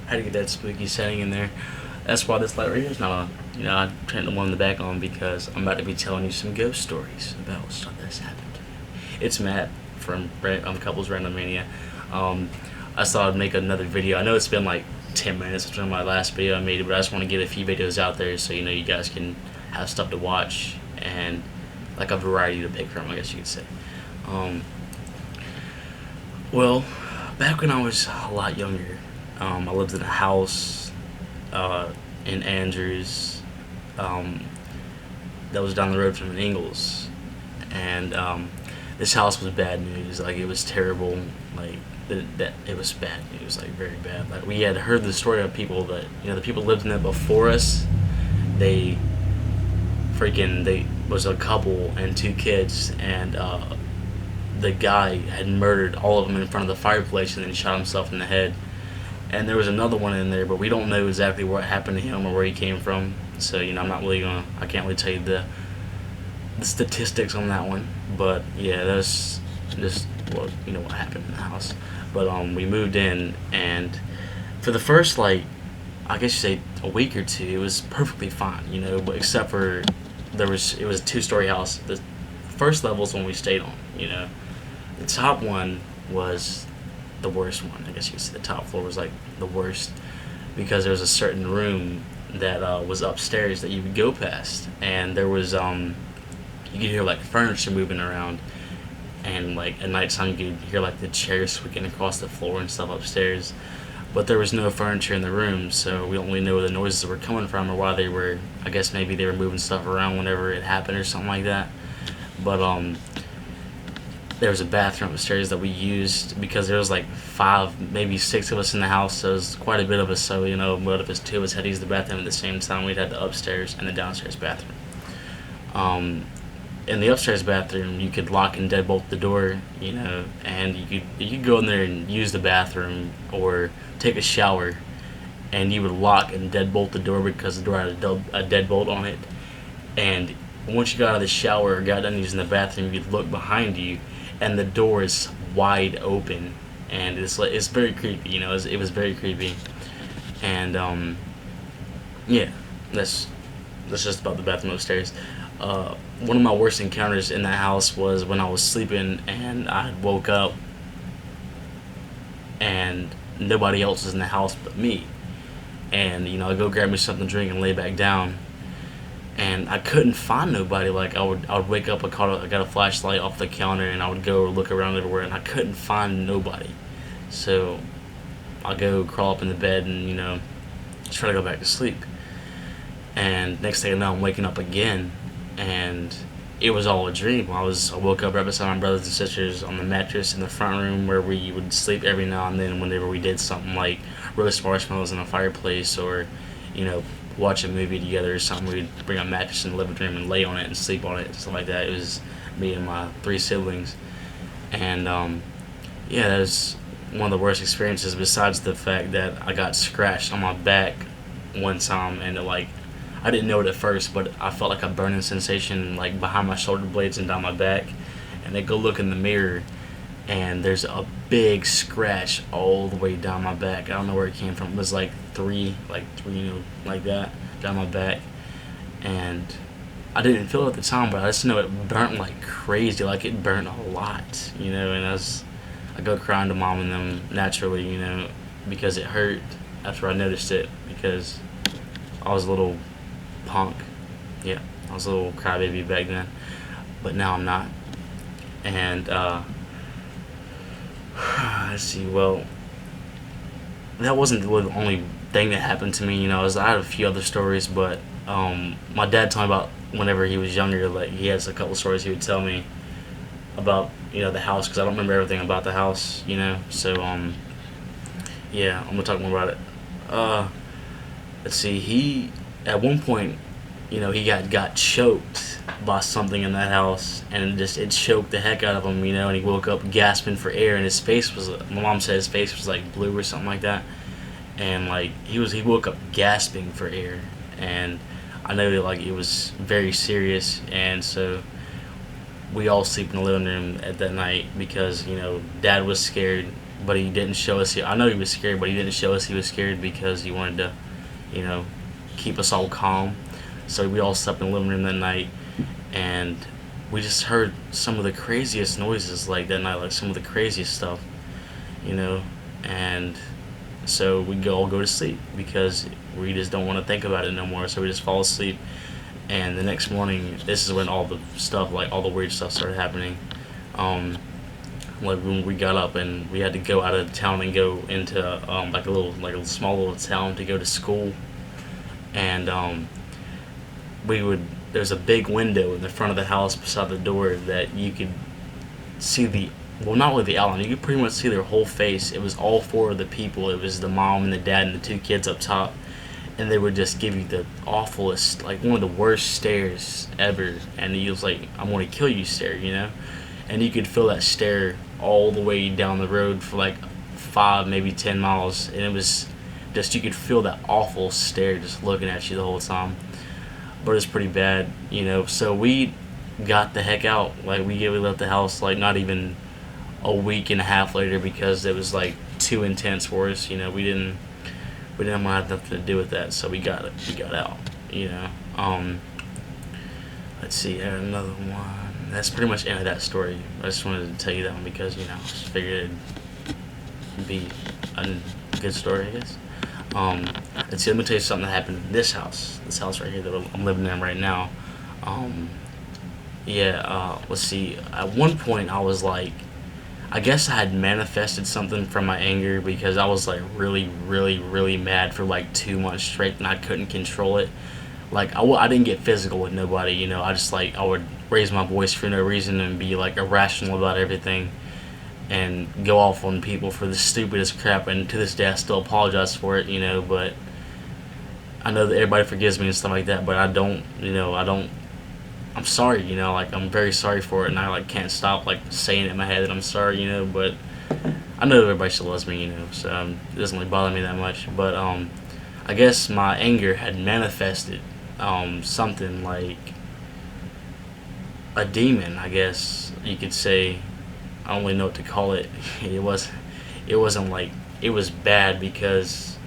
had to get that spooky setting in there. That's why this light right here is not on. I turned the one in the back on because I'm about to be telling you some ghost stories about stuff that's happened to me. It's Matt from Couples Random Mania. Um, I thought I'd make another video. I know it's been like 10 minutes between my last video I made, but I just want to get a few videos out there so you guys can have stuff to watch and like a variety to pick from, I guess you could say. Um, well, back when I was a lot younger, I lived in a house in Andrews um, that was down the road from Ingalls, and this house was bad news. Like it was terrible. Like that it was bad news. Like very bad. Like we had heard the story of people that the people lived in it before us. They they was a couple and two kids, and the guy had murdered all of them in front of the fireplace and then shot himself in the head. And there was another one in there, but we don't know exactly what happened to him or where he came from. So I'm not really I can't really tell you the statistics on that one. But yeah, that's just what happened in the house. But we moved in, and for the first I guess you say a week or two, it was perfectly fine, but except for it was a 2-story house. The first level is when we stayed on, the top one was the worst one. I guess you could say the top floor was like the worst because there was a certain room that was upstairs that you would go past, and there was you could hear like furniture moving around, and like at nighttime you could hear like the chairs squeaking across the floor and stuff upstairs. But there was no furniture in the room, so we don't really know where the noises were coming from or why they were. I guess maybe they were moving stuff around whenever it happened or something like that. But there was a bathroom upstairs that we used because there was like 5, maybe 6 of us in the house, so it was quite a bit of us. So but if it's 2 of us had to use the bathroom at the same time, we'd have the upstairs and the downstairs bathroom. In the upstairs bathroom, you could lock and deadbolt the door, and you could go in there and use the bathroom or take a shower, and you would lock and deadbolt the door because the door had a deadbolt on it. And once you got out of the shower or got done using the bathroom, you'd look behind you, and the door is wide open, and it's very creepy. It was very creepy, and yeah, that's just about the bathroom upstairs. One of my worst encounters in that house was when I was sleeping and I woke up and nobody else was in the house but me. And I go grab me something to drink and lay back down, and I couldn't find nobody. Like I would wake up, I got a flashlight off the counter, and I would go look around everywhere, and I couldn't find nobody. So I go crawl up in the bed and try to go back to sleep. And next thing I know, I'm waking up again, and it was all a dream. I woke up right beside my brothers and sisters on the mattress in the front room where we would sleep every now and then whenever we did something like roast marshmallows in a fireplace or watch a movie together or something. We'd bring a mattress in the living room and lay on it and sleep on it and stuff like that. It was me and my 3 siblings, and yeah, that was one of the worst experiences besides the fact that I got scratched on my back one time, and I didn't know it at first, but I felt like a burning sensation like behind my shoulder blades and down my back. And I go look in the mirror, and there's a big scratch all the way down my back. I don't know where it came from. It was like three, like that down my back. And I didn't feel it at the time, but I just know it burnt like crazy. Like it burnt a lot, And I go crying to mom and them naturally, because it hurt after I noticed it because I was a little punk. Yeah, I was a little crybaby back then, but now I'm not. And let's see. Well, that wasn't the only thing that happened to me. I had a few other stories, but my dad told me about whenever he was younger. Like he has a couple stories he would tell me about the house because I don't remember everything about the house. So yeah, I'm gonna talk more about it. Let's see. He at one point, he got choked by something in that house, and it choked the heck out of him, and he woke up gasping for air, and his face was, my mom said his face was like blue or something like that, and he woke up gasping for air, and I know that it was very serious, and so we all sleep in the living room at that night because Dad was scared, but he didn't show us. I know he was scared, but he didn't show us he was scared because he wanted to, you know, keep us all calm. So we all slept in the living room that night, and we just heard some of the craziest noises like that night, like some of the craziest stuff, you know, and so we all go to sleep because we just don't want to think about it no more. So we just fall asleep, and the next morning, this is when all the stuff, like all the weird stuff, started happening. Um, like when we got up and we had to go out of town and go into like a small little town to go to school, and we would there's a big window in the front of the house beside the door that you could see the well, not only the outline, you could pretty much see their whole face. It was all four of the people. It was the mom and the dad and the two kids up top, and they would just give you the awfulest, like one of the worst stares ever. And he was like, "I'm going to kill you" stare, you know. And you could feel that stare all the way down the road for like 5, maybe 10 miles, and it was just you could feel that awful stare just looking at you the whole time. But it's pretty bad, you know. So we got the heck out. Like we left the house like not even a week and a half later because it was like too intense for us. You know, we didn't want to have nothing to do with that. So we got out. You know. Let's see, I had another one. That's pretty much the end of that story. I just wanted to tell you that one because I just figured it'd be a good story, I guess. Let's see, let me tell you something that happened in this house right here that I'm living in right now. Um, let's see. At one point, I was like, I guess I had manifested something from my anger because I was like really, really, really mad for like 2 months straight and I couldn't control it. Like I didn't get physical with nobody, you know. I just like I would raise my voice for no reason and be like irrational about everything and go off on people for the stupidest crap. And to this day, I still apologize for it, you know. But I know that everybody forgives me and stuff like that. But I don't, you know, I don't. I'm sorry, you know. Like I'm very sorry for it, and I like can't stop like saying it in my head that I'm sorry, you know. But I know everybody still loves me, you know. So it doesn't really bother me that much. But I guess my anger had manifested something like a demon, I guess you could say. I don't really know what to call it. It wasn't like it was bad because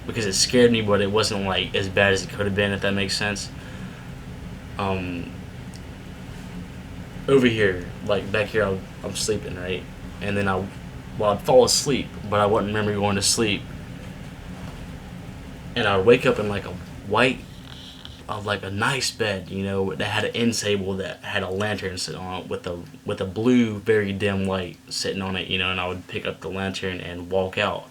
it scared me, but it wasn't like as bad as it could have been, if that makes sense. Um, Over here, like back here, I'm sleeping right, and then I'd fall asleep, but I wouldn't remember going to sleep, and I'd wake up in like a white of like a nice bed, you know, that had an end table that had a lantern sitting on it with a blue, very dim light sitting on it, you know, and I would pick up the lantern and walk out.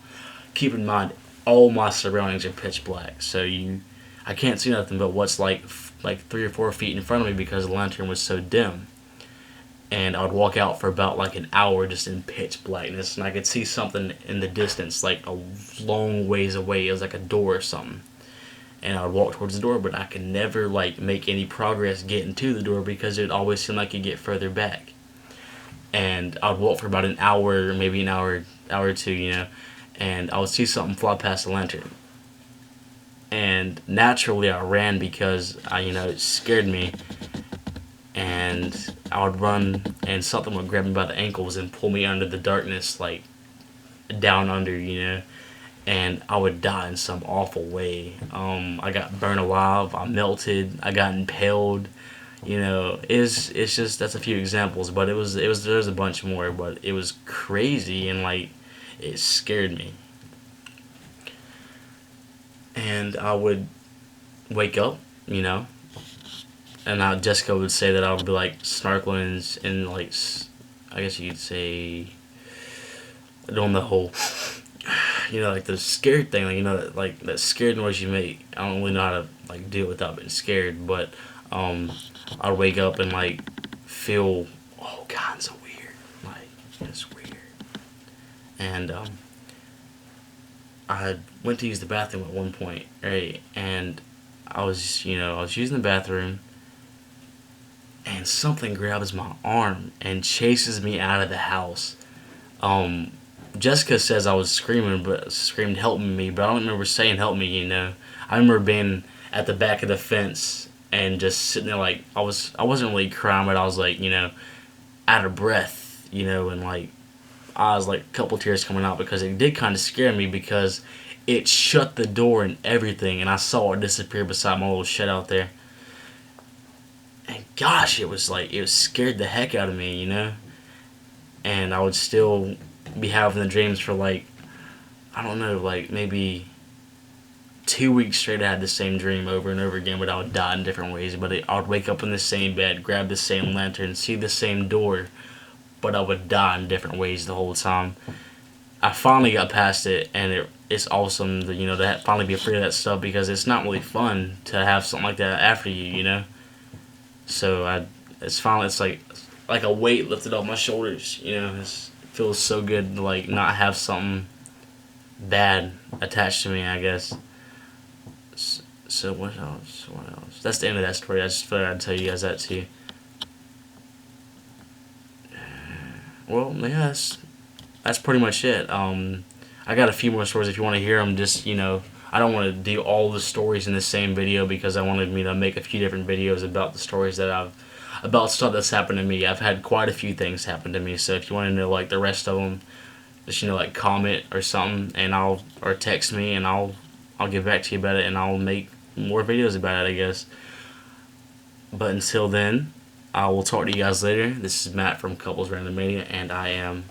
Keep in mind, all my surroundings are pitch black, so I can't see nothing but what's like 3 or 4 feet in front of me because the lantern was so dim. And I would walk out for about like an hour just in pitch blackness, and I could see something in the distance, like a long ways away. It was like a door or something, and I would walk towards the door, but I could never like make any progress getting to the door because it always seemed like it get further back. And I would walk for about an hour, maybe an hour or two, you know, and I would see something fly past the lantern. And naturally, I ran because it scared me. And I would run, and something would grab me by the ankles and pull me under the darkness, like down under, you know. And I would die in some awful way. I got burned alive. I melted. I got impaled. You know, it's just that's a few examples, but there's a bunch more, but it was crazy and like it scared me. And I would wake up, you know, and Jessica would say that I would be like snorkeling and like I guess you could say doing the whole like the scared thing, like like that scared noise you make. I don't really know how to like do it without being scared, but I'd wake up and like feel all kinds of weird, like it's weird. And I went to use the bathroom at one point, right? And I was using the bathroom, and something grabs my arm and chases me out of the house. Um, Jessica says I was screamed helping me, but I don't remember saying help me. You know, I remember being at the back of the fence and just sitting there like I wasn't really crying, but I was like out of breath, and like eyes, like a couple tears coming out, because it did kind of scare me, because it shut the door and everything, and I saw it disappear beside my little shed out there. And gosh, it was like, it scared the heck out of me, you know? And I would still be having the dreams for like, I don't know, like maybe 2 weeks straight. I had the same dream over and over again, but I would die in different ways. But I would wake up in the same bed, grab the same lantern, see the same door, but I would die in different ways the whole time. I finally got past it, and it's awesome to, to finally be afraid of that stuff, because it's not really fun to have something like that after you, you know. So it's like a weight lifted off my shoulders, you know. It feels so good to like not have something bad attached to me, I guess. So what else? What else? That's the end of that story. I just figured I'd tell you guys that too. Well, yeah, that's pretty much it. I got a few more stories if you want to hear them. Just, I don't want to do all the stories in the same video, because I wanted me to make a few different videos about the stories about stuff that's happened to me. I've had quite a few things happen to me. So if you want to know like the rest of them, just like comment or something, and or text me, and I'll get back to you about it, and I'll make more videos about it, I guess. But until then, I will talk to you guys later. This is Matt from Couples Random Mania, and I am